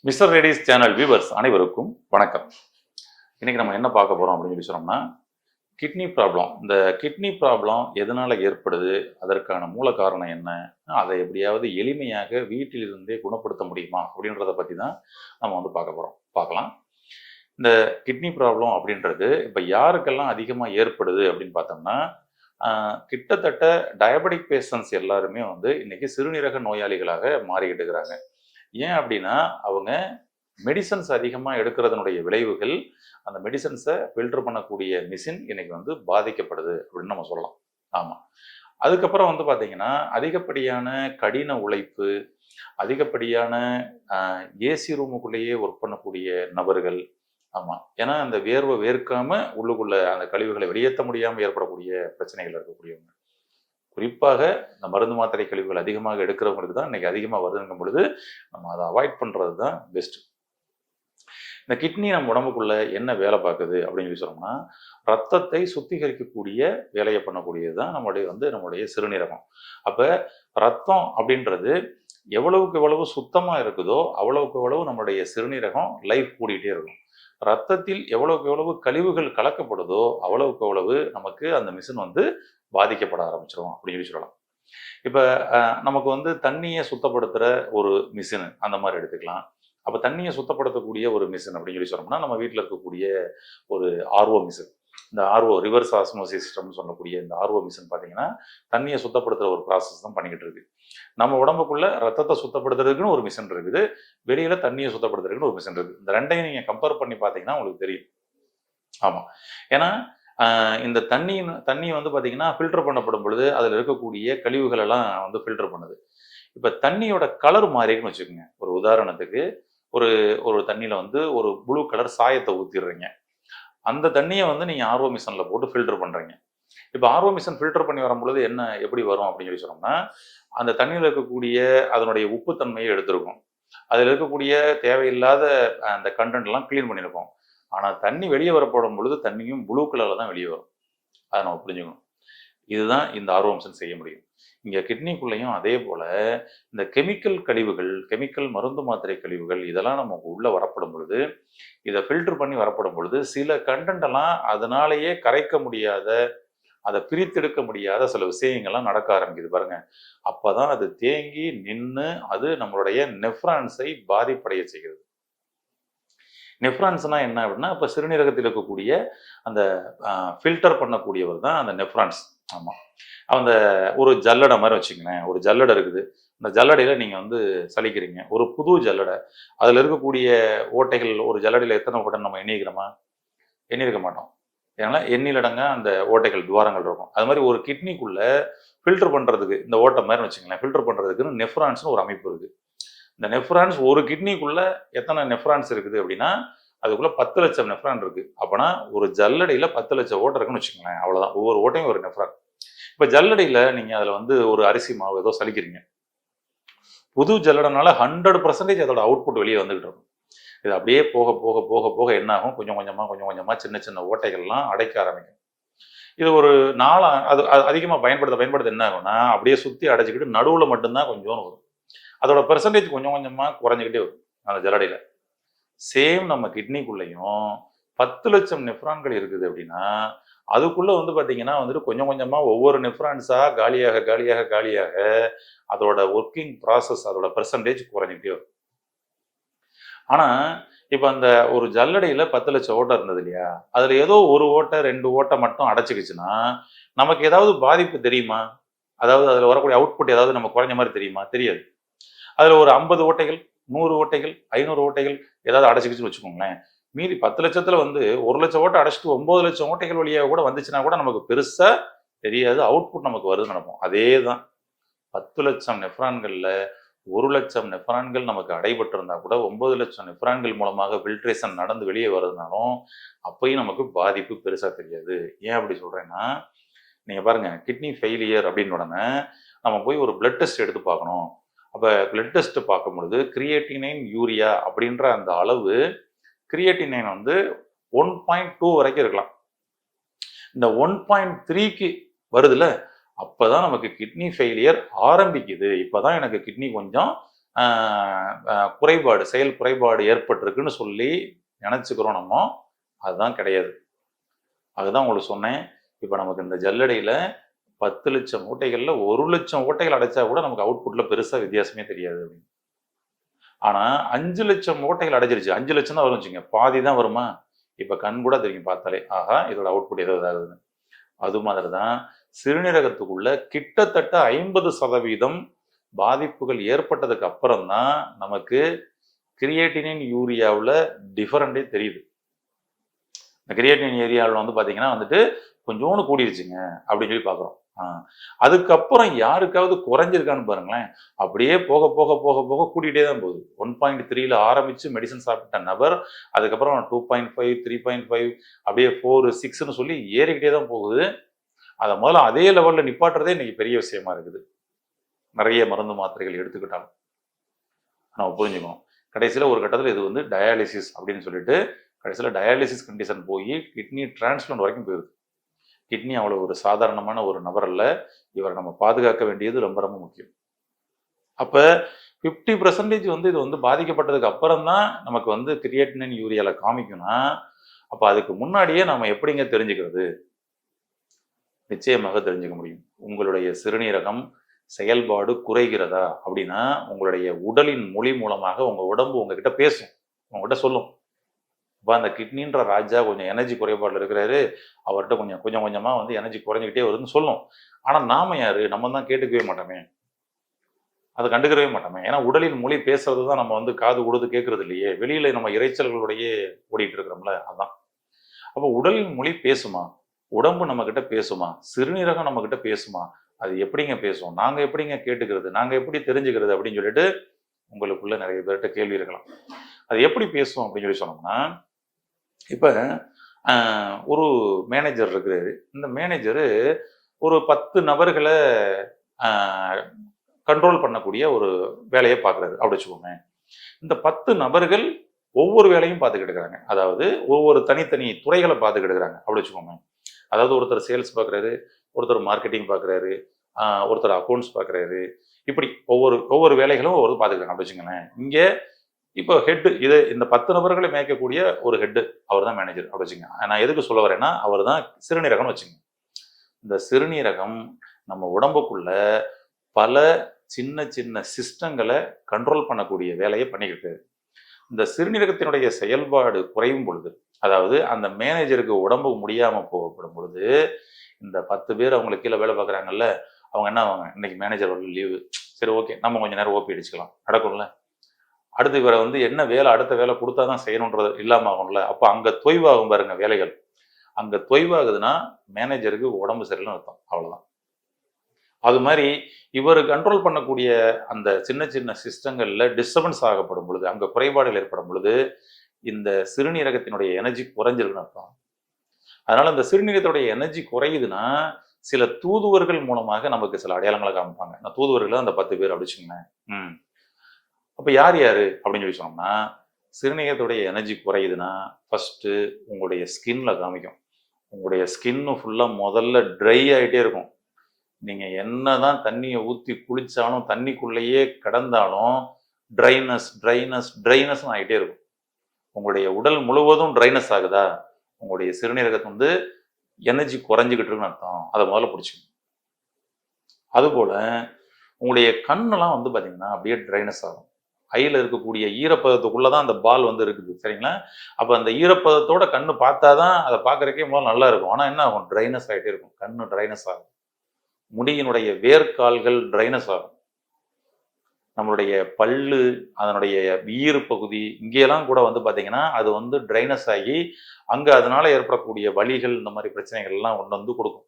Mister radius channel viewers அனைவருக்கும் வணக்கம். இன்னைக்கு நம்ம என்ன பார்க்க போறோம் அப்படின்னு சொல்லி சொன்னோம்னா, கிட்னி ப்ராப்ளம். இந்த கிட்னி ப்ராப்ளம் எதனால ஏற்படுது, அதற்கான மூல காரணம் என்ன, அதை எப்படியாவது எளிமையாக வீட்டிலிருந்தே குணப்படுத்த முடியுமா அப்படின்றத பற்றி தான் நம்ம பார்க்கலாம். இந்த கிட்னி ப்ராப்ளம் அப்படின்றது இப்போ யாருக்கெல்லாம் அதிகமாக ஏற்படுது அப்படின்னு பார்த்தோம்னா, கிட்டத்தட்ட டயபெட்டிக் பேஷண்ட்ஸ் எல்லாருமே இன்னைக்கு சிறுநீரக நோயாளிகளாக மாறிக்கிட்டு இருக்கிறாங்க. ஏன் அப்படின்னா அவங்க மெடிசன்ஸ் அதிகமாக எடுக்கிறதுனுடைய விளைவுகள், அந்த மெடிசன்ஸை ஃபில்டர் பண்ணக்கூடிய மிஷின் இன்னைக்கு பாதிக்கப்படுது அப்படின்னு நம்ம சொல்லலாம். ஆமாம். அதுக்கப்புறம் பார்த்தீங்கன்னா அதிகப்படியான கடின உழைப்பு, அதிகப்படியான ஏசி ரூமுக்குள்ளேயே ஒர்க் பண்ணக்கூடிய நபர்கள். ஆமாம், ஏன்னா அந்த வேர்வை வேர்க்காம உள்ளுக்குள்ள அந்த கழிவுகளை வெளியேற்ற முடியாமல் ஏற்படக்கூடிய பிரச்சனைகள் இருக்கக்கூடியவங்க. குறிப்பாக இந்த மருந்து மாத்திரை கழிவுகள் அதிகமாக எடுக்கிறவங்களுக்கு தான் இன்னைக்கு அதிகமாக வருதுங்கும் பொழுது நம்ம அதை அவாய்ட் பண்ணுறது தான் பெஸ்ட். இந்த கிட்னி நம்ம உடம்புக்குள்ள என்ன வேலை பார்க்குது அப்படின்னு சொல்லி சொன்னோம்னா, ரத்தத்தை சுத்திகரிக்கக்கூடிய வேலையை பண்ணக்கூடியது தான் நம்முடைய சிறுநீரகம். அப்போ ரத்தம் அப்படின்றது எவ்வளவுக்கு எவ்வளவு சுத்தமாக இருக்குதோ அவ்வளவுக்கு எவ்வளவு நம்மளுடைய சிறுநீரகம் லைஃப் கூடிகிட்டே இருக்கும். ரத்தத்தில் எவ்வளவுக்கு எவ்வளவு கழிவுகள் கலக்கப்படுதோ அவ்வளவுக்கு எவ்வளவு நமக்கு அந்த மிஷின் பாதிக்கப்பட ஆரம்பிச்சிடும் அப்படின்னு சொல்லலாம். இப்போ நமக்கு தண்ணியை சுத்தப்படுத்துகிற ஒரு மிஷின் அந்த மாதிரி எடுத்துக்கலாம். அப்போ தண்ணியை சுத்தப்படுத்தக்கூடிய ஒரு மிஷின் அப்படின்னு சொல்லி சொன்னோம்னா நம்ம வீட்டில் இருக்கக்கூடிய ஒரு ஆர்ஓ மிஷின். இந்த ஆர்ஓ ரிவர்ஸ் ஆஸ்மோசிஸ் சிஸ்டம்னு சொல்லக்கூடிய இந்த ஆர்ஓ மிஷின் பார்த்தீங்கன்னா தண்ணியை சுத்தப்படுத்துகிற ஒரு ப்ராசஸ் தான் பண்ணிக்கிட்டு இருக்கு. நம்ம உடம்புக்குள்ள ரத்தத்தை சுத்தப்படுத்துறதுக்குன்னு ஒரு மிஷின் இருக்குது, வெளியில தண்ணியை சுத்தப்படுத்துறதுக்குன்னு ஒரு மிஷின் இருக்குது. இந்த ரெண்டையும் நீங்கள் கம்பேர் பண்ணி பார்த்தீங்கன்னா உங்களுக்கு தெரியும். ஆமாம், ஏன்னா இந்த தண்ணி பார்த்தீங்கன்னா ஃபில்டர் பண்ணப்படும் பொழுது அதில் இருக்கக்கூடிய கழிவுகள் எல்லாம் ஃபில்டர் பண்ணுது. இப்போ தண்ணியோட கலர் மாறிக்குன்னு வச்சுக்கோங்க. ஒரு உதாரணத்துக்கு ஒரு ஒரு தண்ணியில் ஒரு ப்ளூ கலர் சாயத்தை ஊற்றிடுறீங்க. அந்த தண்ணியை நீங்கள் ஆர்ஓ மிஷினில் போட்டு ஃபில்டர் பண்ணுறீங்க. இப்போ ஆர்ஓ மிஷின் ஃபில்டர் பண்ணி வரும்பொழுது எப்படி வரும் அப்படின்னு சொல்லி சொன்னோம்னா, அந்த தண்ணியில் இருக்கக்கூடிய அதனுடைய உப்புத்தன்மையை எடுத்திருக்கும். அதில் இருக்கக்கூடிய தேவையில்லாத அந்த கண்டென்ட்லாம் க்ளீன் பண்ணியிருக்கோம். ஆனால் தண்ணி வெளியே வரப்படும் பொழுது தண்ணியும் ப்ளூ கலரில் தான் வெளியே வரும். அதை நம்ம புரிஞ்சுக்கணும். இதுதான் இந்த ஆர்ஓ மிஷின் செய்ய முடியும். இங்கே கிட்னிக்குள்ளேயும் அதே போல் இந்த கெமிக்கல் கழிவுகள், கெமிக்கல் மருந்து மாத்திரை கழிவுகள் இதெல்லாம் நமக்கு உள்ளே வரப்படும் பொழுது, இதை ஃபில்டர் பண்ணி வரப்படும் பொழுது சில கண்டென்ட்டெல்லாம் அதனாலேயே கரைக்க முடியாத, அதை பிரித்தெடுக்க முடியாத சில விஷயங்கள்லாம் நடக்க ஆரம்பிக்குது பாருங்க. அப்போதான் அது தேங்கி நின்று அது நம்மளுடைய நெஃப்ரான்ஸை பாதிப்படைய செய்கிறது. நெஃப்ரான்ஸ்னா என்ன அப்படின்னா, இப்போ சிறுநீரகத்தில் இருக்கக்கூடிய அந்த ஃபில்டர் பண்ணக்கூடியவர் தான் அந்த நெஃப்ரான்ஸ். ஆமாம், அந்த ஒரு ஜல்லடை மாதிரி வச்சுக்கங்களேன். ஒரு ஜல்லடை இருக்குது. அந்த ஜல்லடையில் நீங்கள் சலிக்கிறீங்க, ஒரு புது ஜல்லடை. அதில் இருக்கக்கூடிய ஓட்டைகள், ஒரு ஜல்லடையில் எத்தனை ஓட்டை நம்ம எண்ணியிருக்க மாட்டோம். ஏன்னா எண்ணிலடங்க அந்த ஓட்டைகள், துவாரங்கள் இருக்கும். அது மாதிரி ஒரு கிட்னிக்குள்ளே ஃபில்டர் பண்ணுறதுக்கு இந்த ஓட்டை மாதிரி வச்சுக்கங்களேன், ஃபில்டர் பண்ணுறதுக்குன்னு நெஃப்ரான்ஸ்னு ஒரு அமைப்பு இருக்குது. இந்த நெஃப்ரான்ஸ் ஒரு கிட்னிக்குள்ள எத்தனை நெஃப்ரான்ஸ் இருக்குது அப்படின்னா அதுக்குள்ள 10 லட்சம் நெஃப்ரான் இருக்கு. அப்போனா ஒரு ஜல்லடையில் 10 லட்சம் ஓட்டை இருக்குன்னு வச்சுக்கோங்களேன். அவ்வளோதான், ஒவ்வொரு ஓட்டையும் ஒரு நெஃப்ரான். இப்போ ஜல்லடையில் நீங்கள் அதில் ஒரு அரிசி மாவு ஏதோ சலிக்கிறீங்க. புது ஜல்லடைனால 100% அதோட அவுட்புட் வெளியே வந்துகிட்டு இருக்கும். இது அப்படியே போக போக போக போக என்ன ஆகும், கொஞ்சம் கொஞ்சமாக சின்ன சின்ன ஓட்டைகள்லாம் அடைக்க ஆரம்பிக்கும். இது ஒரு அது அதிகமாக பயன்படுத்த என்ன ஆகும்னா அப்படியே சுற்றி அடைச்சிக்கிட்டு நடுவில் மட்டும்தான் கொஞ்சம் வரும். அதோட பெர்சன்டேஜ் கொஞ்சம் கொஞ்சமாக குறைஞ்சிக்கிட்டே வரும் அந்த ஜல்லடையில். சேம் நம்ம கிட்னிக்குள்ளேயும் 10 லட்சம் நெஃப்ரான்கள் இருக்குது அப்படின்னா அதுக்குள்ளே பார்த்தீங்கன்னா கொஞ்சம் கொஞ்சமாக ஒவ்வொரு நெஃப்ரான்ஸாக காலியாக காலியாக காலியாக அதோட ஒர்க்கிங் ப்ராசஸ், அதோட பெர்சன்டேஜ் குறைஞ்சிக்கிட்டே வரும். ஆனால் இப்போ அந்த ஒரு ஜல்லடையில் 10 லட்சம் ஓட்டை இருந்தது இல்லையா, அதில் ஏதோ ஒரு ஓட்டை 2 ஓட்டை மட்டும் அடைச்சிக்கிச்சுன்னா நமக்கு ஏதாவது பாதிப்பு தெரியுமா? அதாவது அதில் வரக்கூடிய அவுட்புட் ஏதாவது நம்ம குறைஞ்ச மாதிரி தெரியுமா? தெரியாது. அதில் ஒரு 50 ஓட்டைகள், 100 ஓட்டைகள், 500 ஓட்டைகள் ஏதாவது அடைச்சிக்கிச்சுன்னு வச்சுக்கோங்களேன். மீதி 10 லட்சத்தில் 1 லட்சம் ஓட்டை அடைச்சிட்டு 9 லட்சம் ஓட்டைகள் வழியாக கூட வந்துச்சுன்னா கூட நமக்கு பெருசாக தெரியாது, அவுட்புட் நமக்கு வருதுன்னு நினைப்போம். அதே தான் 10 லட்சம் நெஃப்ரான்களில் 1 லட்சம் நெஃப்ரான்கள் நமக்கு அடைபட்டிருந்தா கூட 9 லட்சம் நெஃப்ரான்கள் மூலமாக ஃபில்ட்ரேஷன் நடந்து வெளியே வருதுனாலும் அப்பயும் நமக்கு பாதிப்பு பெருசாக தெரியாது. ஏன் அப்படி சொல்கிறேன்னா, நீங்கள் பாருங்கள், கிட்னி ஃபெயிலியர் அப்படின்னு உடனே நம்ம போய் ஒரு பிளட் டெஸ்ட் எடுத்து பார்க்கணும். அப்போ பிளட் டெஸ்ட் பார்க்கும் பொழுது கிரியேட்டினைன் யூரியா அப்படின்ற அந்த அளவு, கிரியேட்டினைன் 1.2 வரைக்கும் இருக்கலாம். இந்த 1.3க்கு வருதுல்ல, அப்போதான் நமக்கு கிட்னி ஃபெயிலியர் ஆரம்பிக்குது. இப்போதான் எனக்கு கிட்னி கொஞ்சம் குறைபாடு, செயல் குறைபாடு ஏற்பட்டிருக்குன்னு சொல்லி நினச்சிக்கிறோம் நம்ம. அதுதான் கிடையாது. அதுதான் உங்களுக்கு சொன்னேன். இப்போ நமக்கு இந்த ஜல்லடையில் 10 லட்சம் மூட்டைகளில் 1 லட்சம் ஓட்டைகள் அடைச்சா கூட நமக்கு அவுட்புட்டில் பெருசாக வித்தியாசமே தெரியாது அப்படின்னு. ஆனால் 5 லட்சம் மூட்டைகள் அடைஞ்சிருச்சு. 5 லட்சம் தான் வரும் வச்சுங்க, பாதி தான் வருமா? இப்போ கண் கூட தெரியும் பார்த்தாலே, ஆகா இதோட அவுட்புட் ஏதோ இதாகுதுன்னு. அது மாதிரி தான் சிறுநீரகத்துக்குள்ள கிட்டத்தட்ட 50% பாதிப்புகள் ஏற்பட்டதுக்கு அப்புறம் தான் நமக்கு கிரியேட்டினின் யூரியாவில் டிஃபரெண்டே தெரியுது. இந்த கிரியேட்டினின் ஏரியாவில் வந்து பார்த்தீங்கன்னா வந்துட்டு கொஞ்சோண்டு கூடிருச்சுங்க அப்படின்னு சொல்லி பார்க்குறோம். அதுக்கப்புறம் யாருக்காவது குறைஞ்சிருக்கான்னு பாருங்களேன். அப்படியே போக போக போக போக கூட்டிகிட்டே தான் போகுது. 1.3ல் ஆரம்பித்து மெடிசன் சாப்பிட்ட நபர் அதுக்கப்புறம் 2.5, 3.5 அப்படியே 4, 6ன்னு சொல்லி ஏறிக்கிட்டே தான் போகுது. அதை முதல்ல அதே லெவலில் நிப்பாட்டுறதே இன்னைக்கு பெரிய விஷயமா இருக்குது. நிறைய மருந்து மாத்திரைகள் எடுத்துக்கிட்டாலும் நம்ம புரிஞ்சுக்கணும். கடைசியில் ஒரு கட்டத்தில் இது வந்து டயாலிசிஸ் அப்படின்னு சொல்லிட்டு கடைசியில் டயாலிசிஸ் கண்டிஷன் போய் கிட்னி டிரான்ஸ்பிளான்ட் வரைக்கும் போயிடுது. கிட்னி அவ்வளோ ஒரு சாதாரணமான ஒரு நபர் அல்ல. இவரை நம்ம பாதுகாக்க வேண்டியது ரொம்ப ரொம்ப முக்கியம். அப்போ 50% வந்து இது வந்து பாதிக்கப்பட்டதுக்கு அப்புறம் தான் நமக்கு வந்து கிரியேட்டினின் யூரியாவில் காமிக்கும்னா, அப்போ அதுக்கு முன்னாடியே நம்ம எப்படிங்க தெரிஞ்சுக்கிறது? நிச்சயமாக தெரிஞ்சுக்க முடியும். உங்களுடைய சிறுநீரகம் செயல்பாடு குறைகிறதா அப்படின்னா உங்களுடைய உடலின் மொழி மூலமாக உங்கள் உடம்பு உங்ககிட்ட பேசும், உங்ககிட்ட சொல்லும். இப்போ அந்த கிட்னின்ற ராஜா கொஞ்சம் எனர்ஜி குறைபாடில் இருக்கிறாரு, அவர்கிட்ட கொஞ்சம் கொஞ்சமாக வந்து எனர்ஜி குறைஞ்சிக்கிட்டே வருதுன்னு சொல்லும். ஆனால் நாம யாரு? நம்ம தான் கேட்டுக்கவே மாட்டோமே, அதை கண்டுக்கிறவே மாட்டோமே. ஏன்னா உடலின் மொழி பேசுறது தான் நம்ம வந்து காது கொடுத்து கேட்கறது இல்லையே. வெளியில நம்ம இறைச்சல்களுடையே ஓடிட்டு இருக்கிறோம்ல, அதான். அப்போ உடலின் மொழி பேசுமா? உடம்பு நம்ம கிட்ட பேசுமா? சிறுநீரகம் நம்ம கிட்ட பேசுமா? அது எப்படிங்க பேசும்? நாங்கள் எப்படிங்க கேட்டுக்கிறது? நாங்கள் எப்படி தெரிஞ்சுக்கிறது? அப்படின்னு சொல்லிட்டு உங்களுக்குள்ள நிறைய பேர்கிட்ட கேள்வி இருக்கலாம். அது எப்படி பேசும் அப்படின்னு சொல்லி சொன்னோம்னா, இப்போ ஒரு மேனேஜர் இருக்கிறாரு. இந்த மேனேஜரு ஒரு 10 நபர்களை கண்ட்ரோல் பண்ணக்கூடிய ஒரு வேலையை பார்க்குறாரு அப்படி வச்சுக்கோங்க. இந்த 10 நபர்கள் ஒவ்வொரு வேலையும் பார்த்துக்கிட்டு இருக்கிறாங்க. அதாவது ஒவ்வொரு தனித்தனி துறைகளை பார்த்துக்கிட்டு இருக்கிறாங்க அப்படி வச்சுக்கோங்க. அதாவது ஒருத்தர் சேல்ஸ் பார்க்குறாரு, ஒருத்தர் மார்க்கெட்டிங் பார்க்குறாரு, ஒருத்தர் அக்கௌண்ட்ஸ் பார்க்குறாரு. இப்படி ஒவ்வொரு வேலைகளும் ஒவ்வொரு பார்த்துக்கிறாங்க அப்படி வச்சுக்கோங்களேன். இங்கே இப்போ ஹெட்டு இந்த 10 நபர்களை மேய்க்கக்கூடிய ஒரு ஹெட்டு, அவர் தான் மேனேஜர் அப்படி வச்சுங்க. நான் எதுக்கு சொல்ல வரேன்னா, அவர் தான் சிறுநீரகம்னு வச்சுங்க. இந்த சிறுநீரகம் நம்ம உடம்புக்குள்ள பல சின்ன சின்ன சிஸ்டங்களை கண்ட்ரோல் பண்ணக்கூடிய வேலையை பண்ணிக்கிட்டு, இந்த சிறுநீரகத்தினுடைய செயல்பாடு குறையும் பொழுது, அதாவது அந்த மேனேஜருக்கு உடம்பு முடியாமல் போகப்படும் பொழுது, இந்த 10 பேர் அவங்களுக்கு கீழே வேலை பார்க்குறாங்கல்ல, அவங்க என்ன ஆவாங்க? இன்னைக்கு மேனேஜர் வரல, லீவு, சரி ஓகே நம்ம கொஞ்சம் நேரம் ஓபி அடிச்சுக்கலாம், நடக்கும்ல. அடுத்து இவரை வந்து என்ன வேலை, அடுத்த வேலை கொடுத்தா தான் செய்யணுன்றது இல்லாமல் ஆகும்ல. அப்போ அங்கே தொய்வாகும் பாருங்க வேலைகள். அங்கே தொய்வாகுதுன்னா மேனேஜருக்கு உடம்பு சரியில்லைன்னு அர்த்தம், அவ்வளோதான். அது மாதிரி இவர் கண்ட்ரோல் பண்ணக்கூடிய அந்த சின்ன சின்ன சிஸ்டங்களில் டிஸ்டர்பன்ஸ் ஆகப்படும் பொழுது, அங்கே குறைபாடுகள் ஏற்படும் பொழுது இந்த சிறுநீரகத்தினுடைய எனர்ஜி குறைஞ்சிருக்குன்னு அர்த்தம். அதனால இந்த சிறுநீரகத்துடைய எனர்ஜி குறையுதுன்னா சில தூதுவர்கள் மூலமாக நமக்கு சில அடையாளங்களை காமிப்பாங்க. நான் தூதுவர்கள் அந்த 10 பேர் அப்படிச்சுங்களேன். அப்போ யார் யார் அப்படின்னு சொல்லி சொன்னோம்னா, சிறுநீரகத்துடைய எனர்ஜி குறையுதுன்னா ஃபஸ்ட்டு உங்களுடைய ஸ்கின்ல காமிக்கும். உங்களுடைய ஸ்கின்னு ஃபுல்லாக முதல்ல ட்ரை ஆகிட்டே இருக்கும். நீங்கள் என்ன தான் தண்ணியை ஊற்றி குளித்தாலும் தண்ணிக்குள்ளேயே கிடந்தாலும் ட்ரைனஸ் ட்ரைனஸ் ட்ரைனஸ்ன்னு ஆகிட்டே இருக்கும். உங்களுடைய உடல் முழுவதும் ட்ரைனஸ் ஆகுதா, உங்களுடைய சிறுநீரகத்தை வந்து எனர்ஜி குறைஞ்சிக்கிட்டு இருக்குன்னு அர்த்தம். அதை முதல்ல பிடிச்சிக்கணும். அதுபோல் உங்களுடைய கண்ணெல்லாம் வந்து பார்த்தீங்கன்னா அப்படியே ட்ரைனஸ் ஆகும். ஐயில் இருக்கக்கூடிய ஈரப்பதத்துக்குள்ளே தான் அந்த பால் வந்து இருக்குது, சரிங்களா? அப்போ அந்த ஈரப்பதத்தோட கண்ணு பார்த்தா தான் அதை பார்க்குறக்கே முதல்ல நல்லா இருக்கும். ஆனால் என்ன ஆகும்? ட்ரைனஸ் ஆகிட்டே இருக்கும், கண்ணு ட்ரைனஸ் ஆகும். முடியினுடைய வேர்க்கால்கள் ட்ரைனஸ் ஆகும். நம்மளுடைய பல்லு, அதனுடைய ஈறு பகுதி இங்கேயெல்லாம் கூட வந்து பார்த்தீங்கன்னா அது வந்து ட்ரைனஸ் ஆகி அங்கே அதனால ஏற்படக்கூடிய வலிகள், இந்த மாதிரி பிரச்சனைகள்லாம் ஒன்று வந்து கொடுக்கும்.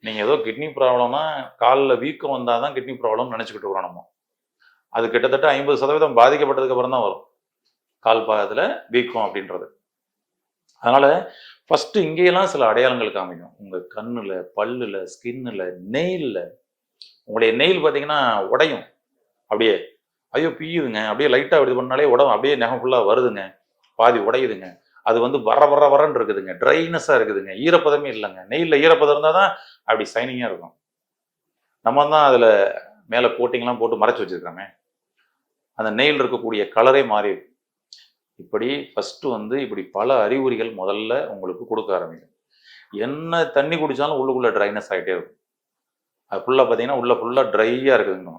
நீங்கள் ஏதோ கிட்னி ப்ராப்ளம்னா காலில் வீக்கம் வந்தால் தான் கிட்னி ப்ராப்ளம் நினச்சிக்கிட்டு இருக்கிறோம் நம்ம. அது கிட்டத்தட்ட 50% பாதிக்கப்பட்டதுக்கு அப்புறம் தான் வரும் கால் பாகத்தில் வீக்கம் அப்படின்றது. அதனால ஃபஸ்ட்டு இங்கேயெல்லாம் சில அடையாளங்கள் காமிக்கும். உங்கள் கண்ணில், பல்லில், ஸ்கின்னில், நெயிலில். உங்களுடைய நெயில் பார்த்தீங்கன்னா உடையும் அப்படியே, ஐயோ பியுதுங்க, அப்படியே லைட்டாக இது பண்ணாலே உடம்பு அப்படியே நகம் ஃபுல்லாக வருதுங்க, பாதி உடையுதுங்க. அது வந்து வரன்னு இருக்குதுங்க, ட்ரைனஸாக இருக்குதுங்க, ஈரப்பதமே இல்லைங்க. நெயிலில் ஈரப்பதம் இருந்தால் தான் அப்படி சைனிங்காக இருக்கும். நம்ம தான் அதில் மேலே கோட்டிங்லாம் போட்டு மறைச்சி வச்சுருக்கோமே. அந்த நெயில் இருக்கக்கூடிய கலரே மாறி இருக்கும். இப்படி ஃபர்ஸ்ட் வந்து இப்படி பல அறிகுறிகள் முதல்ல உங்களுக்கு கொடுக்க ஆரம்பிக்கும். என்ன தண்ணி குடிச்சாலும் உள்ளுக்குள்ள ட்ரைனஸ் ஆகிட்டே இருக்கும். அது ஃபுல்லாக பார்த்தீங்கன்னா உள்ள ஃபுல்லாக ட்ரையாக இருக்குதுங்க.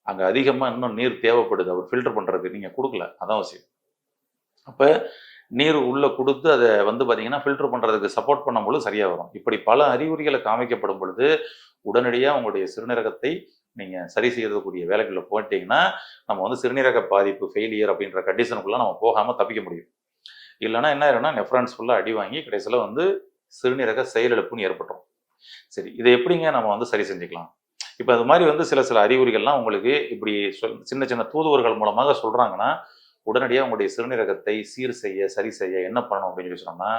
அங்கே அதிகமாக இன்னும் நீர் தேவைப்படுது அவர் ஃபில்டர் பண்ணுறதுக்கு, நீங்கள் கொடுக்கல, அதான் அவசியம். அப்போ நீர் உள்ளே கொடுத்து அதை வந்து பார்த்தீங்கன்னா ஃபில்டர் பண்ணுறதுக்கு சப்போர்ட் பண்ணும்பொழுது சரியாக வரும். இப்படி பல அறிகுறிகளை காமிக்கப்படும் பொழுது உடனடியாக உங்களுடைய சிறுநீரகத்தை நீங்கள் சரி செய்யறதுக்குரிய வேலைகளில் போட்டிங்கன்னா நம்ம வந்து சிறுநீரக பாதிப்பு ஃபெயிலியர் அப்படின்ற கண்டிஷனுக்குள்ளே நம்ம போகாமல் தப்பிக்க முடியும். இல்லைன்னா என்ன ஆயிரும்னா நெஃப்ரான்ஸ் ஃபுல்லாக அடி வாங்கி கடைசியில் வந்து சிறுநீரக செயலிழப்புன்னு ஏற்பட்டுரும். சரி, இதை எப்படிங்க நம்ம வந்து சரி செஞ்சுக்கலாம்? இப்போ அது மாதிரி வந்து சில அறிகுறிகள்லாம் உங்களுக்கு இப்படி சின்ன சின்ன தூதுவர்கள் மூலமாக சொல்கிறாங்கன்னா உடனடியாக உங்களுடைய சிறுநீரகத்தை சீர் செய்ய சரி செய்ய என்ன பண்ணணும் அப்படின்னு சொல்லி சொன்னோம்னா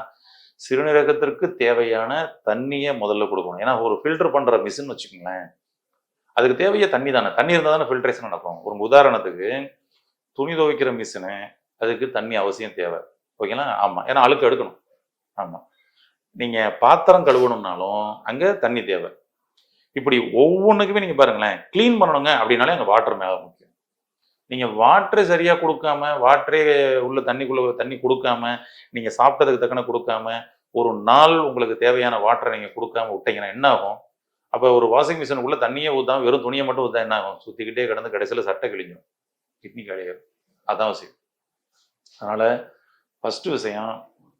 சிறுநீரகத்திற்கு தேவையான தண்ணியை முதல்ல கொடுக்கணும். ஏன்னா ஒரு ஃபில்டர் பண்ணுற மிஷின் வச்சுக்கோங்களேன், அதுக்கு தேவையே தண்ணி தானே. தண்ணி இருந்தால் தானே ஃபில்ட்ரேஷன் நடக்கும். ஒரு உதாரணத்துக்கு துணி துவைக்கிற மிஷினு, அதுக்கு தண்ணி அவசியம் தேவை. ஓகேங்களா? ஆமாம், ஏன்னா அழுக்கு எடுக்கணும். ஆமாம், நீங்கள் பாத்திரம் கழுவணும்னாலும் அங்கே தண்ணி தேவை. இப்படி ஒவ்வொன்றுக்குமே நீங்கள் பாருங்களேன், க்ளீன் பண்ணணுங்க அப்படின்னாலே அங்கே வாட்டர் மேலே முக்கியம். நீங்கள் வாட்டரை சரியாக கொடுக்காம, வாட்டரே உள்ள தண்ணி கொடுக்காம, நீங்கள் சாப்பிட்டதுக்கு தக்கன கொடுக்காம, ஒரு நாள் உங்களுக்கு தேவையான வாட்டரை நீங்கள் கொடுக்காம விட்டீங்கன்னா என்ன ஆகும்? அப்போ ஒரு வாஷிங் மிஷினுக்குள்ளே தண்ணியே ஊற்றாம வெறும் துணியை மட்டும் ஊற்றா என்ன ஆகும்? சுற்றிக்கிட்டே கிடந்து கடைசியில் சட்டை கிழிஞ்சிடும், கிட்னி காலியாகும். அதான் விஷயம். அதனால் ஃபஸ்ட்டு விஷயம்,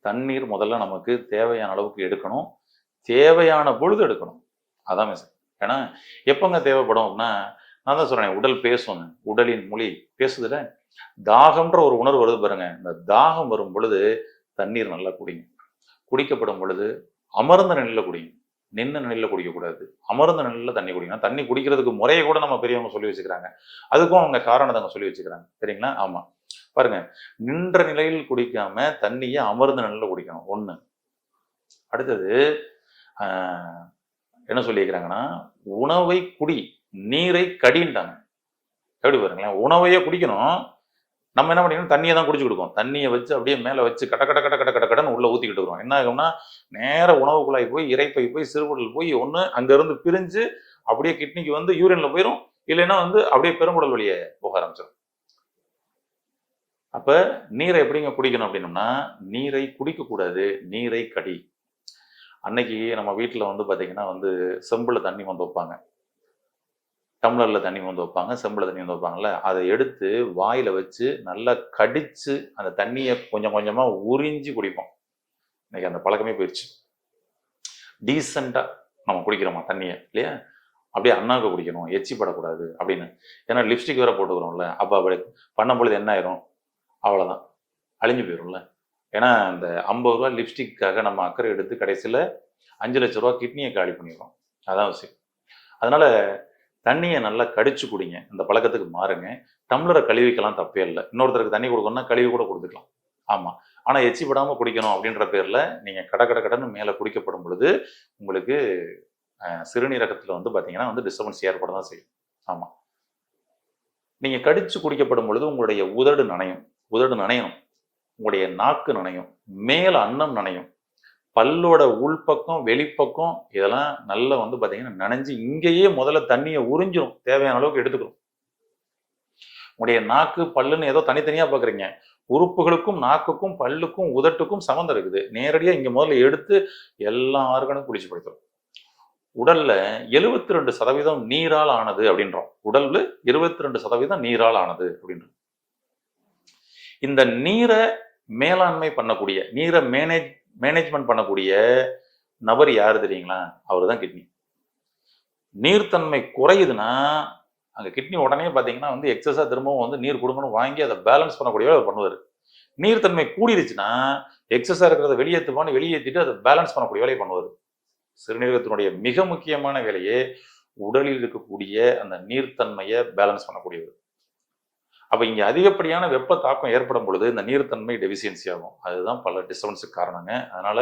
தண்ணீர் முதல்ல நமக்கு தேவையான அளவுக்கு எடுக்கணும், தேவையான பொழுது எடுக்கணும். அதான் விஷயம். ஏன்னா எப்போங்க தேவைப்படும் அப்படின்னா, நான் தான் சொல்கிறேன், உடல் பேசுங்க, உடலின் மொழி பேசுதுல. தாகம்ன்ற ஒரு உணர்வு வருது பாருங்க, இந்த தாகம் வரும் பொழுது தண்ணீர் நல்லா குடிங்க. குடிக்கப்படும் பொழுது அமர்ந்த நிலையில் குடிங்க, நின்று நிலையில் குடிக்கக்கூடாது. அமர்ந்த நிலையில் தண்ணி குடிக்கணும். தண்ணி குடிக்கிறதுக்கு முறையை கூட நம்ம பெரியவங்க சொல்லி வச்சுக்கிறாங்க, அதுக்கும் அவங்க காரணத்தை அவங்க சொல்லி வச்சுக்கிறாங்க. சரிங்களா? ஆமாம், பாருங்க, நின்ற நிலையில் குடிக்காம தண்ணியை அமர்ந்த நிலையில் குடிக்கணும். ஒன்று. அடுத்தது என்ன சொல்லியிருக்கிறாங்கன்னா, உணவை குடி, நீரை கடின்ட்டாங்க. எப்படி பாருங்களேன், உணவையே குடிக்கணும், நம்ம என்ன பண்ணிக்கணும், தண்ணியை தான் குடிச்சு கொடுப்போம். தண்ணியை வச்சு அப்படியே மேலே வச்சு கட்ட கட்ட கட்ட கட்ட கட்ட கடன்னு உள்ளே ஊற்றிக்கிட்டு இருக்கிறோம். என்ன ஆகும்னா நேர உணவுக்குள்ளாய் போய் இறைப்பை போய் சிறுகுடல் போய் ஒன்று அங்கேருந்து பிரிஞ்சு அப்படியே கிட்னிக்கு வந்து யூரின்ல போயிடும், இல்லைன்னா வந்து அப்படியே பெருங்குடல் வழியே போக ஆரம்பிச்சிடும். அப்போ நீரை எப்படிங்க குடிக்கணும் அப்படின்னோம்னா, நீரை குடிக்கக்கூடாது, நீரை கடி. அன்னைக்கு நம்ம வீட்டில் வந்து பார்த்தீங்கன்னா வந்து செம்பில் தண்ணி வந்து வைப்பாங்க, டம்ளரில் தண்ணி வந்து வைப்பாங்க, செம்பில் தண்ணி வந்து வைப்பாங்கல்ல, அதை எடுத்து வாயில் வச்சு நல்லா கடித்து அந்த தண்ணியை கொஞ்சம் கொஞ்சமாக உறிஞ்சி குடிப்போம். இன்னைக்கு அந்த பழக்கமே போயிடுச்சு. டீசெண்டாக நம்ம குடிக்கிறோமா தண்ணியை, இல்லையா? அப்படியே அண்ணாக்க குடிக்கணும், எச்சி படக்கூடாது அப்படின்னு. ஏன்னா லிப்ஸ்டிக் வேற போட்டுக்கிறோம்ல, அப்போ அப்படி பண்ணும் பொழுது என்ன ஆயிரும், அவ்வளோதான், அழிஞ்சு போயிடும்ல. ஏன்னா இந்த 50 ரூபா லிப்ஸ்டிக்காக நம்ம அக்கறை எடுத்து கடைசியில் 5 லட்ச ரூபா கிட்னியை காலி பண்ணிடுறோம். அதான் விஷயம். அதனால தண்ணியை நல்லா கடிச்சு குடிங்க, இந்த பழக்கத்துக்கு மாறுங்க. டம்ளரை கழுவிக்கலாம், தப்பே இல்லை. இன்னொருத்தருக்கு தண்ணி கொடுக்கணும்னா கழுவி கூட கொடுத்துக்கலாம். ஆமாம், ஆனால் எச்சி படாமல் குடிக்கணும் அப்படின்ற பேரில் நீங்கள் கடன்னு மேலே குடிக்கப்படும் பொழுது உங்களுக்கு சிறுநீரகத்தில் வந்து பார்த்தீங்கன்னா வந்து டிஸ்டர்பன்ஸ் ஏற்பட தான் செய்யும். ஆமாம், நீங்கள் கடிச்சு குடிக்கப்படும் பொழுது உங்களுடைய உதடு நனையணும், உங்களுடைய நாக்கு நனையும், மேல அன்னம் நனையும், பல்லோட உள்பக்கம் வெளிப்பக்கம் இதெல்லாம் நல்லா வந்து பார்த்தீங்கன்னா நனைஞ்சு இங்கேயே முதல்ல தண்ணியை உறிஞ்சிடும், தேவையான அளவுக்கு எடுத்துக்கணும். உங்களுடைய நாக்கு பல்லுன்னு ஏதோ தனித்தனியாக பார்க்குறீங்க, உறுப்புகளுக்கும் நாக்குக்கும் பல்லுக்கும் உதட்டுக்கும் சம்மந்தம் இருக்குது. நேரடியாக இங்கே முதல்ல எடுத்து எல்லா ஆர்கனும் குளிச்சு படுத்துரும். உடல்ல 72% நீரால் ஆனது அப்படின்றோம். உடல்ல 22% நீரால் ஆனது அப்படின்றோம். இந்த நீரை மேலாண்மை பண்ணக்கூடிய, நீரை மேனேஜ்மெண்ட் பண்ணக்கூடிய நபர் யாரு தெரியுங்களா? அவர் தான் கிட்னி. நீர்த்தன்மை குறையுதுன்னா அங்கே கிட்னி உடனே பார்த்தீங்கன்னா வந்து எக்ஸஸாக திரும்பவும் வந்து நீர் கொடுக்கணும் வாங்கி அதை பேலன்ஸ் பண்ணக்கூடிய அவர் பண்ணுவார். நீர்த்தன்மை கூடிருச்சுன்னா எக்ஸஸாக இருக்கிறத வெளியேற்றிட்டு அதை பேலன்ஸ் பண்ணக்கூடிய வேலையை பண்ணுவார். சிறுநீரகத்தினுடைய மிக முக்கியமான வேலையே உடலில் இருக்கக்கூடிய அந்த நீர்த்தன்மையை பேலன்ஸ் பண்ணக்கூடியவர். அப்போ இங்கே அதிகப்படியான வெப்ப தாக்கம் ஏற்படும் பொழுது இந்த நீர்த்தன்மை டெஃபிஷியன்சி ஆகும். அதுதான் பல டிஸ்டர்பன்ஸுக்கு காரணங்க. அதனால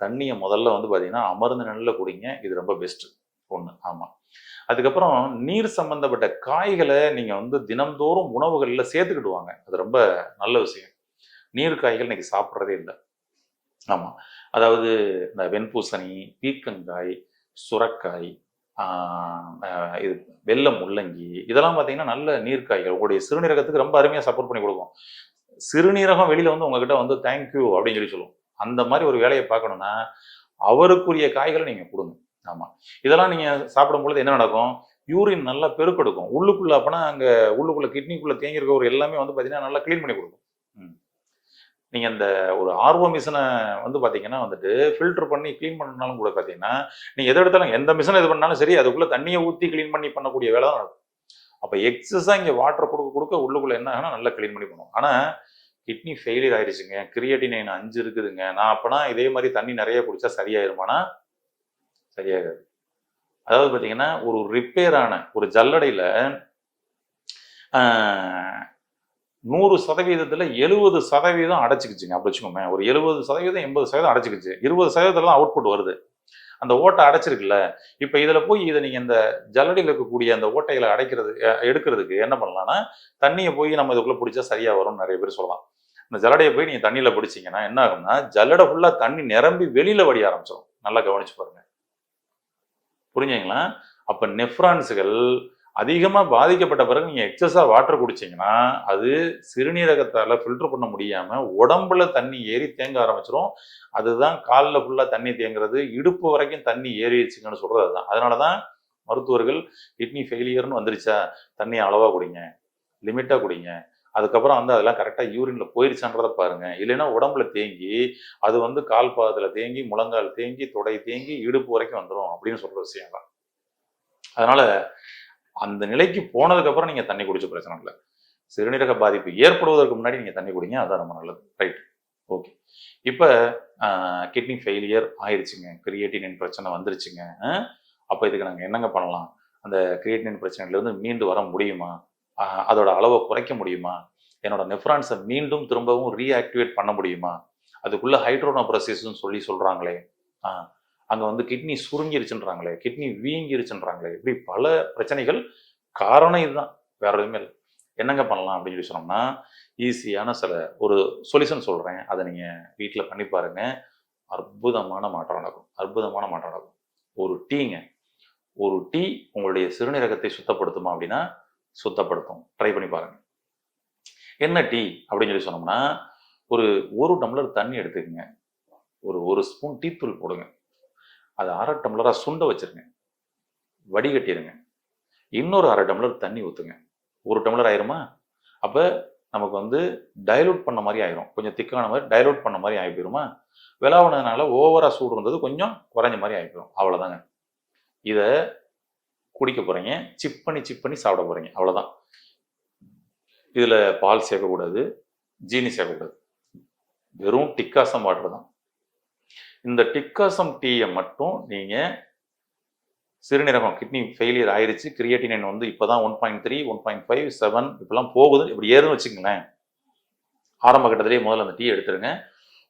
தண்ணியை முதல்ல வந்து பார்த்தீங்கன்னா அமர்ந்த நிலையில் குடிங்க, இது ரொம்ப பெஸ்ட். ஒன்று. ஆமாம், அதுக்கப்புறம் நீர் சம்பந்தப்பட்ட காய்களை நீங்கள் வந்து தினம்தோறும் உணவுகளில் சேர்த்துக்கிட்டு வாங்க, அது ரொம்ப நல்ல விஷயம். நீர் காய்கள் இன்னைக்கு சாப்பிட்றதே இல்லை. ஆமாம், அதாவது இந்த வெண்பூசணி, பீர்க்கங்காய், சுரக்காய், இது வெள்ளை முள்ளங்கி, இதெல்லாம் பார்த்தீங்கன்னா நல்ல நீர்க்காய்கள் உங்களுடைய சிறுநீரகத்துக்கு ரொம்ப அருமையாக சப்போர்ட் பண்ணி கொடுக்கும். சிறுநீரகம் வெளியில வந்து உங்ககிட்ட வந்து தேங்க்யூ அப்படின்னு சொல்லி சொல்லுவோம். அந்த மாதிரி ஒரு வேலையை பார்க்கணும்னா அவருக்குரிய காய்களை நீங்க கொடுங்க. ஆமா, இதெல்லாம் நீங்க சாப்பிடும் பொழுது என்ன நடக்கும்? யூரின் நல்லா பெருக்கெடுக்கும். உள்ளுக்குள்ள அப்பனா அங்க உள்ளுக்குள்ள கிட்னிக்குள்ள தேங்கி இருக்க ஒரு எல்லாமே வந்து பார்த்தீங்கன்னா நல்லா கிளீன் பண்ணி கொடுக்கும். நீங்க அந்த ஒரு ஆர்ஓ மிஷினை வந்து பார்த்தீங்கன்னா வந்துட்டு ஃபில்டர் பண்ணி கிளீன் பண்ணனாலும் கூட பார்த்தீங்கன்னா நீங்க எதை எடுத்தாலும் எந்த மிஷினை இது பண்ணாலும் சரி அதுக்குள்ள தண்ணியை ஊற்றி கிளீன் பண்ணி பண்ணக்கூடிய வேலை தான் நடக்கும். அப்போ எக்ஸஸா இங்க வாட்டர் கொடுக்க கொடுக்க உள்ளுக்குள்ள என்ன ஆகுனா நல்லா கிளீன் பண்ணி பண்ணும். ஆனா கிட்னி ஃபெயிலியர் ஆயிடுச்சுங்க, கிரியேட்டினைன் 5 இருக்குதுங்க, நான் அப்பனா இதே மாதிரி தண்ணி நிறைய குடிச்சா சரியாயிருமானா சரியாகாது. அதாவது பார்த்தீங்கன்னா ஒரு ரிப்பேர் ஆன ஒரு ஜல்லடையில 100% 70% அடைச்சிக்கிச்சுங்க அப்படி வச்சுக்கோங்க. ஒரு 70% 80% அடைச்சிக்கிச்சு, 20% அவுட்புட் வருது. அந்த ஓட்டை அடைச்சிருக்குல்ல, இப்போ இதில் போய் இதை நீங்கள் இந்த ஜல்லடியில் இருக்கக்கூடிய அந்த ஓட்டைகளை அடைக்கிறது எடுக்கிறதுக்கு என்ன பண்ணலாம்னா தண்ணியை போய் நம்ம இதுக்குள்ளே பிடிச்சா சரியாக வரும்னு நிறைய பேர் சொல்லலாம். இந்த ஜல்லடையை போய் நீங்கள் தண்ணியில் பிடிச்சிங்கன்னா என்ன ஆகும்னா ஜல்லடை ஃபுல்லாக தண்ணி நிரம்பி வெளியில் வடிய ஆரம்பிச்சிடும். நல்லா கவனிச்சு பாருங்க, புரிஞ்சுங்களா? அப்போ நெஃப்ரான்ஸுகள் அதிகமாக பாதிக்கப்பட்ட பிறகு நீங்கள் எக்ஸஸாக வாட்டர் குடிச்சிங்கன்னா அது சிறுநீரகத்தால் ஃபில்டர் பண்ண முடியாமல் உடம்புல தண்ணி ஏறி தேங்க ஆரம்பிச்சிடும். அதுதான் காலில் ஃபுல்லாக தண்ணி தேங்குறது, இடுப்பு வரைக்கும் தண்ணி ஏறிடுச்சுங்கன்னு சொல்கிறது அதுதான். அதனால தான் மருத்துவர்கள் கிட்னி ஃபெயிலியர்னு வந்துருச்சா தண்ணியை அளவாக குடிங்க, லிமிட்டாக குடிங்க, அதுக்கப்புறம் வந்து அதெல்லாம் கரெக்டாக யூரினில் போயிருச்சான்றதை பாருங்கள். இல்லைன்னா உடம்புல தேங்கி அது வந்து கால் பாதத்தில் தேங்கி முழங்கால் தேங்கி தொடை தேங்கி இடுப்பு வரைக்கும் வந்துடும் அப்படின்னு சொல்கிற விஷயம் தான். அதனால் அந்த நிலைக்கு போனதுக்கப்புறம் நீங்கள் தண்ணி குடிச்ச பிரச்சனை இல்லை. சிறுநீரக பாதிப்பு ஏற்படுவதற்கு முன்னாடி நீங்கள் தண்ணி குடிங்க, அதான் ரொம்ப நல்லது. Right, okay. இப்போ கிட்னி ஃபெயிலியர் ஆயிடுச்சுங்க, கிரியேட்டினின் பிரச்சனை வந்துருச்சுங்க. அப்போ இதுக்கு நாங்கள் என்னங்க பண்ணலாம்? அந்த கிரியேட்டினின் பிரச்சனையிலேருந்து மீண்டு வர முடியுமா? அதோட அளவை குறைக்க முடியுமா? என்னோட நெஃப்ரான்ஸை மீண்டும் திரும்பவும் ரீஆக்டிவேட் பண்ண முடியுமா? அதுக்குள்ள ஹைட்ரோனோப்ரோசிஸ்ன்னு சொல்லி சொல்கிறாங்களே, அங்கே வந்து கிட்னி சுருங்கிருச்சுன்றாங்களே, கிட்னி வீங்கிருச்சுன்றாங்களே, இப்படி பல பிரச்சனைகள். காரணம் இதுதான், வேற எதுவுமே இல்லை. என்னங்க பண்ணலாம் அப்படின்னு சொல்லி சொன்னோம்னா ஈஸியான சில ஒரு சொல்யூஷன் சொல்கிறேன், அதை நீங்கள் வீட்டில் பண்ணி பாருங்க. அற்புதமான மாற்றம் நடக்கும், அற்புதமான மாற்றம் நடக்கும். ஒரு டீங்க, ஒரு டீ உங்களுடைய சிறுநீரகத்தை சுத்தப்படுத்துமா அப்படின்னா சுத்தப்படுத்தும். ட்ரை பண்ணி பாருங்க. என்ன டீ அப்படின்னு சொல்லி சொன்னோம்னா ஒரு டம்ளர் தண்ணி எடுத்துக்கங்க, ஒரு ஸ்பூன் டீத்தூள் போடுங்க, அதை 1/2 டம்ளராக சுண்ட வச்சிருங்க, வடிகட்டிடுங்க, இன்னொரு 1/2 டம்ளர் தண்ணி ஊற்றுங்க. 1 டம்ளர் ஆயிருமா? அப்போ நமக்கு வந்து டைலூட் பண்ண மாதிரி ஆயிரும், கொஞ்சம் திக்கான மாதிரி டைலூட் பண்ண மாதிரி ஆகி போயிருமா? விளாவுனதுனால ஓவராக சூடு இருந்தது கொஞ்சம் குறைஞ்ச மாதிரி ஆகி போயிடும். அவ்வளோதாங்க. இதை குடிக்க போகிறீங்க, சிப் பண்ணி சாப்பிட போகிறீங்க, அவ்வளோதான். இதில் பால் சேர்க்கக்கூடாது, ஜீனி சேர்க்கக்கூடாது, வெறும் டிக்காசம் வாட்டர் தான். இந்த டிக்காசம் டீயை மட்டும் நீங்கள் சிறுநீரகம் கிட்னி ஃபெயிலியர் ஆயிடுச்சு, கிரியேட்டினைன் வந்து இப்போ தான் 1.3 1.5 7 இப்பெல்லாம் போகுது, இப்படி ஏறுன்னு வச்சுக்கங்களேன். ஆரம்ப கட்டத்திலேயே முதல்ல அந்த டீ எடுத்துருங்க.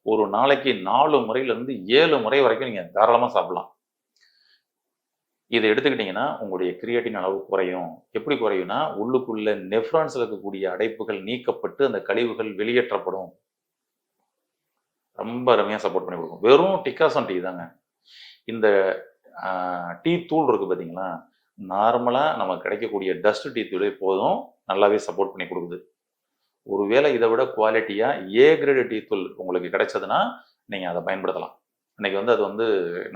ஒரு நாளைக்கு 4 முறையிலேருந்து 7 முறை வரைக்கும் நீங்கள் தாராளமாக சாப்பிடலாம். இதை எடுத்துக்கிட்டிங்கன்னா உங்களுடைய கிரியேட்டின் அளவு குறையும். எப்படி குறையும்னா உள்ளுக்குள்ள நெஃப்ரான்ஸில் இருக்கக்கூடிய அடைப்புகள் நீக்கப்பட்டு அந்த கழிவுகள் வெளியேற்றப்படும். ரொம்ப அருமையாக சப்போர்ட் பண்ணி கொடுக்கும். வெறும் டிக்காசம் டீ தாங்க. இந்த டீ தூள் இருக்குது பார்த்தீங்களா, நார்மலாக நமக்கு கிடைக்கக்கூடிய டஸ்ட் டீ தூளே போதும், நல்லாவே சப்போர்ட் பண்ணி கொடுக்குது. ஒருவேளை இதை விட குவாலிட்டியாக ஏ கிரேடு டீ தூள் உங்களுக்கு கிடைச்சதுன்னா நீங்கள் அதை பயன்படுத்தலாம். இன்றைக்கி வந்து அது வந்து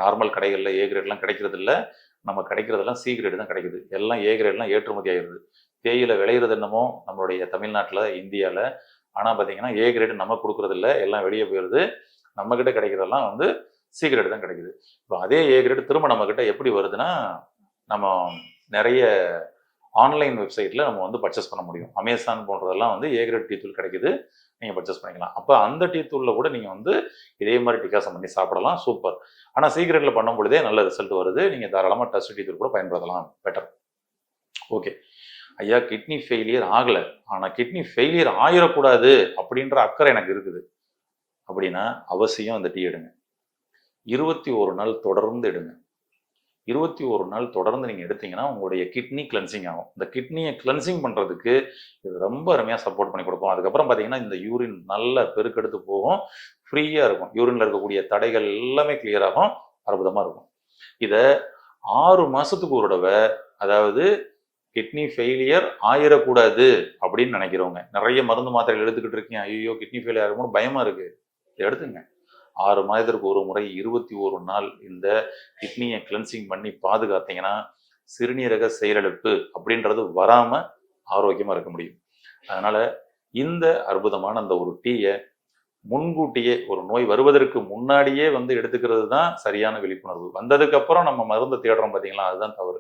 நார்மல் கடைகளில் ஏ கிரேட்லாம் கிடைக்கிறது இல்லை, நம்ம கிடைக்கிறதெல்லாம் சி கிரேடு தான் கிடைக்குது. எல்லாம் ஏ கிரேட்லாம் ஏற்றுமதி ஆகிடுது. தேயிலை விளையிறது என்னமோ நம்மளுடைய தமிழ்நாட்டில் இந்தியாவில், ஆனால் பார்த்தீங்கன்னா ஏ கிரேடு நம்ம கொடுக்குறது இல்லை, எல்லாம் வெளியே போயிடுது. நம்மக்கிட்ட கிடைக்கிறதெல்லாம் வந்து சி கிரேடு தான் கிடைக்குது. இப்போ அதே ஏ கிரேடு திரும்ப நம்மக்கிட்ட எப்படி வருதுன்னா நம்ம நிறைய ஆன்லைன் வெப்சைட்டில் நம்ம வந்து பர்ச்சேஸ் பண்ண முடியும். அமேசான் போன்றதெல்லாம் வந்து ஏ கிரேட் டீ தூள் கிடைக்குது, நீங்கள் பர்ச்சேஸ் பண்ணிக்கலாம். அப்போ அந்த டீ தூளில் கூட நீங்கள் வந்து இதே மாதிரி டிகாசம் பண்ணி சாப்பிடலாம், சூப்பர். ஆனால் சீக்கிரட்டில் பண்ணும் பொழுதே நல்ல ரிசல்ட் வருது, நீங்கள் தாராளமாக டஸ்ட் டீ தூள் கூட பயன்படுத்தலாம், பெட்டர். ஓகே ஐயா, கிட்னி ஃபெயிலியர் ஆகலை, ஆனால் கிட்னி ஃபெயிலியர் ஆகிடக்கூடாது அப்படின்ற அக்கறை எனக்கு இருக்குது அப்படின்னா அவசியம் அந்த டீ எடுங்க. 21 நாள் தொடர்ந்து எடுங்க. 21 நாள் தொடர்ந்து நீங்கள் எடுத்தீங்கன்னா உங்களுடைய கிட்னி கிளென்சிங் ஆகும். இந்த கிட்னியை கிளென்சிங் பண்ணுறதுக்கு இது ரொம்ப அருமையாக சப்போர்ட் பண்ணி கொடுக்கும். அதுக்கப்புறம் பார்த்தீங்கன்னா இந்த யூரின் நல்ல பெருக்கெடுத்து போகும், ஃப்ரீயாக இருக்கும். யூரினில் இருக்கக்கூடிய தடைகள் எல்லாமே கிளியர் ஆகும், அற்புதமாக இருக்கும். இதை 6 மாசத்துக்கு ஒரு தடவை, அதாவது கிட்னி ஃபெயிலியர் ஆயிடக்கூடாது அப்படின்னு நினைக்கிறவங்க, நிறைய மருந்து மாத்திரைகள் எடுத்துக்கிட்டு இருக்கீங்க, ஐயோ கிட்னி ஃபெயிலியர் ஆகும்போது பயமா இருக்கு, இதை எடுத்துங்க. 6 மாதத்திற்கு ஒரு முறை 21 நாள் இந்த கிட்னியை கிளென்சிங் பண்ணி பாதுகாத்தீங்கன்னா சிறுநீரக செயலிழப்பு அப்படின்றது வராம ஆரோக்கியமா இருக்க முடியும். அதனால இந்த அற்புதமான அந்த ஒரு டீயை முன்கூட்டியே, ஒரு நோய் வருவதற்கு முன்னாடியே எடுத்துக்கிறது தான் சரியான விழிப்புணர்வு. வந்ததுக்கு அப்புறம் நம்ம மருந்தை தேடுறோம் பார்த்தீங்களா, அதுதான் தவறு.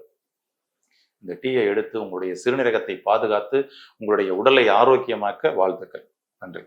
இந்த டீயை எடுத்து உங்களுடைய சிறுநீரகத்தை பாதுகாத்து உங்களுடைய உடலை ஆரோக்கியமாக்க வாழ்த்துக்கள். நன்றி.